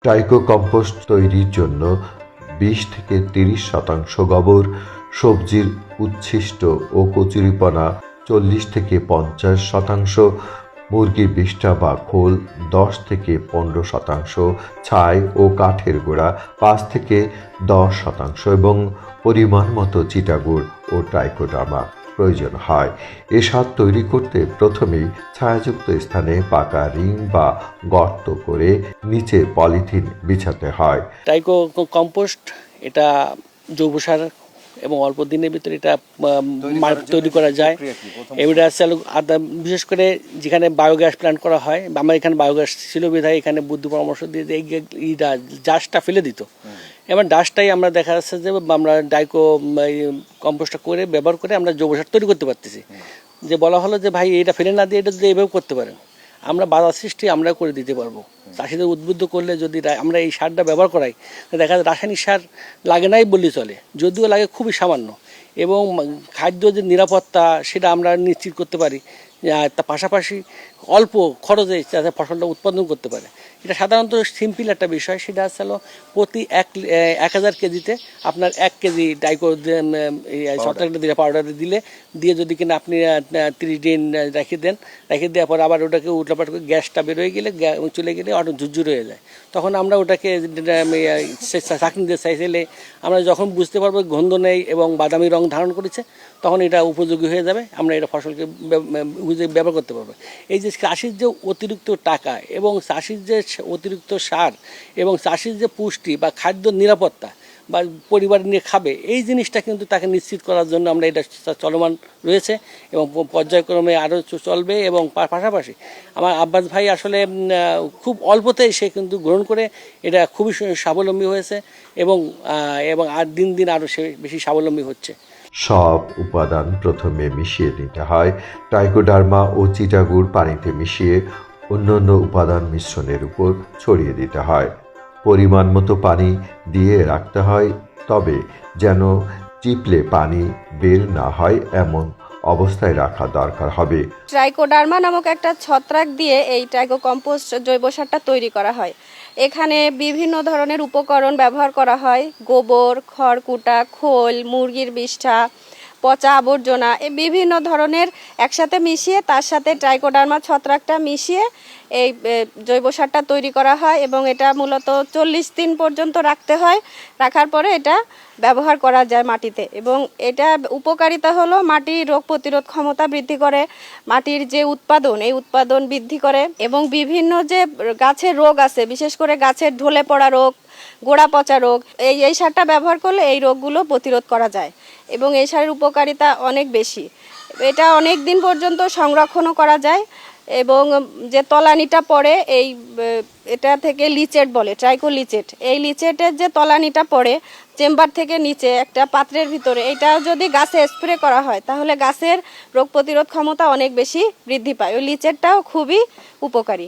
Tricho compost তৈরির জন্য 20 থেকে 30% গোবর, সবজির উচ্ছিষ্ট ও কচুরিপানা 40 থেকে 50%, মুরগির বিষ্ঠা বা খোল 10 থেকে 15%, ছাই ও কাঠের গুঁড়া 5 থেকে 10% এবং পরিমাণ মতো চিটাগুড় ও ট্রাইকোডার্মা প্রয়োজন হয়। এ সার তৈরি করতে প্রথমেই ছায়াযুক্ত স্থানে পাকা রিং বা গর্ত করে নিচে পলিথিন বিছাতে হয়। ট্রাইকো কম্পোস্ট এটা জৈব সার এবং অল্প দিনের ভিতরে এটা তৈরি করা যায়। এটা বিশেষ করে যেখানে বায়োগ্যাস প্ল্যান্ট করা হয়, আমার এখানে বায়োগ্যাস ছিল বিধায় এখানে বুদ্ধি পরামর্শ দিয়ে এই ডাস্টটা ফেলে দিত। এবার ডাস্টটাই আমরা দেখা যাচ্ছে যে আমরা ডাইকো কম্পোস্টটা করে ব্যবহার করে আমরা জৈব সার তৈরি করতে পারতেছি। যে বলা হলো যে ভাই এটা ফেলে না দিয়ে এটা যদি এভাবে করতে পারেন, আমরা বাধা সৃষ্টি আমরা করে দিতে পারবো। চাষিদের উদ্বুদ্ধ করলে যদি আমরা এই সারটা ব্যবহার করাই, দেখা যায় রাসায়নিক সার লাগে নাই বললেই চলে, যদিও লাগে খুবই সামান্য, এবং খাদ্য যে নিরাপত্তা সেটা আমরা নিশ্চিত করতে পারি। তার পাশাপাশি অল্প খরচে যাতে ফসলটা উৎপাদন করতে পারে। এটা সাধারণত সিম্পল একটা বিষয়। সেটা হলো প্রতি 1000 কেজিতে আপনার 1 কেজি ডাইকো ছত্রাকটা দিলে পাউডার দিয়ে যদি কিনা আপনি 30 দিন রেখে দেওয়ার পর আবার ওটাকে উল্টাপাট করে গ্যাসটা বেরোয় গেলে চলে গেলে অটো ঝুরঝুর হয়ে যায়। তখন আমরা ওটাকে চাকনি দিয়ে চাইলে আমরা যখন বুঝতে পারবো গন্ধ নেই এবং বাদামি রং ধারণ করেছে, তখন এটা উপযোগী হয়ে যাবে, আমরা এটা ফসলকে ব্যবহার করতে পারবো। এই যে চাষির যে অতিরিক্ত টাকা এবং চাষির যে অতিরিক্ত সার এবং চাষির যে পুষ্টি বা খাদ্য নিরাপত্তা বা পরিবার নিয়ে খাবে, এই জিনিসটা কিন্তু তাকে নিশ্চিত করার জন্য আমরা এটা চলমান রয়েছে এবং পর্যায়ক্রমে আরও চলবে। এবং পাশাপাশি আমার আব্বাস ভাই আসলে খুব অল্পতেই সে কিন্তু গ্রহণ করে এটা খুবই স্বাবলম্বী হয়েছে এবং আর দিন দিন আরও সে বেশি স্বাবলম্বী হচ্ছে। সব উপাদান প্রথমে মিশিয়ে নিতে হয়। ট্রাইকোডার্মা ও চিটাগুড় পানিতে মিশিয়ে অন্যান্য উপাদান মিশ্রণের উপর ছড়িয়ে দিতে হয়। পরিমাণ মতো পানি দিয়ে রাখতে হয়, তবে যেন চিপলে পানি বের না হয় এমন অবস্থায় রাখা দরকার হবে। ট্রাইকোডার্মা নামক একটা ছত্রাক দিয়ে এই ট্রাইকো কম্পোস্ট জৈব সারটা তৈরি করা হয়। এখানে বিভিন্ন ধরনের উপকরণ ব্যবহার করা হয়: গোবর, খড়কুটা, খোল, মুরগির বিষ্ঠা, পচা আবর্জনা, এই বিভিন্ন ধরনের একসাথে মিশিয়ে তার সাথে ট্রাইকোডার্মা ছত্রাকটা মিশিয়ে এই জৈব সারটা তৈরি করা হয় এবং এটা মূলত 40 দিন পর্যন্ত রাখতে হয়। রাখার পরে এটা ব্যবহার করা যায় মাটিতে, এবং এটা উপকারিতা হলো মাটির রোগ প্রতিরোধ ক্ষমতা বৃদ্ধি করে, মাটির যে উৎপাদন এই উৎপাদন বৃদ্ধি করে, এবং বিভিন্ন যে গাছের রোগ আছে, বিশেষ করে গাছের ঢলে পড়া রোগ, গোড়া পচা রোগ, এই সারটা ব্যবহার করলে এই রোগগুলো প্রতিরোধ করা যায় এবং এই সারের উপকারিতা অনেক বেশি। এটা অনেক দিন পর্যন্ত সংরক্ষণও করা যায় এবং যে তলানিটা পড়ে এটা থেকে লিচেট বলে, ট্রাইকো লিচেট, এই লিচেটের যে তলানিটা পড়ে চেম্বার থেকে নিচে একটা পাত্রের ভিতরে, এটা যদি গাছে স্প্রে করা হয় তাহলে গাছের রোগ প্রতিরোধ ক্ষমতা অনেক বেশি বৃদ্ধি পায়। ওই লিচেটটাও খুবই উপকারী।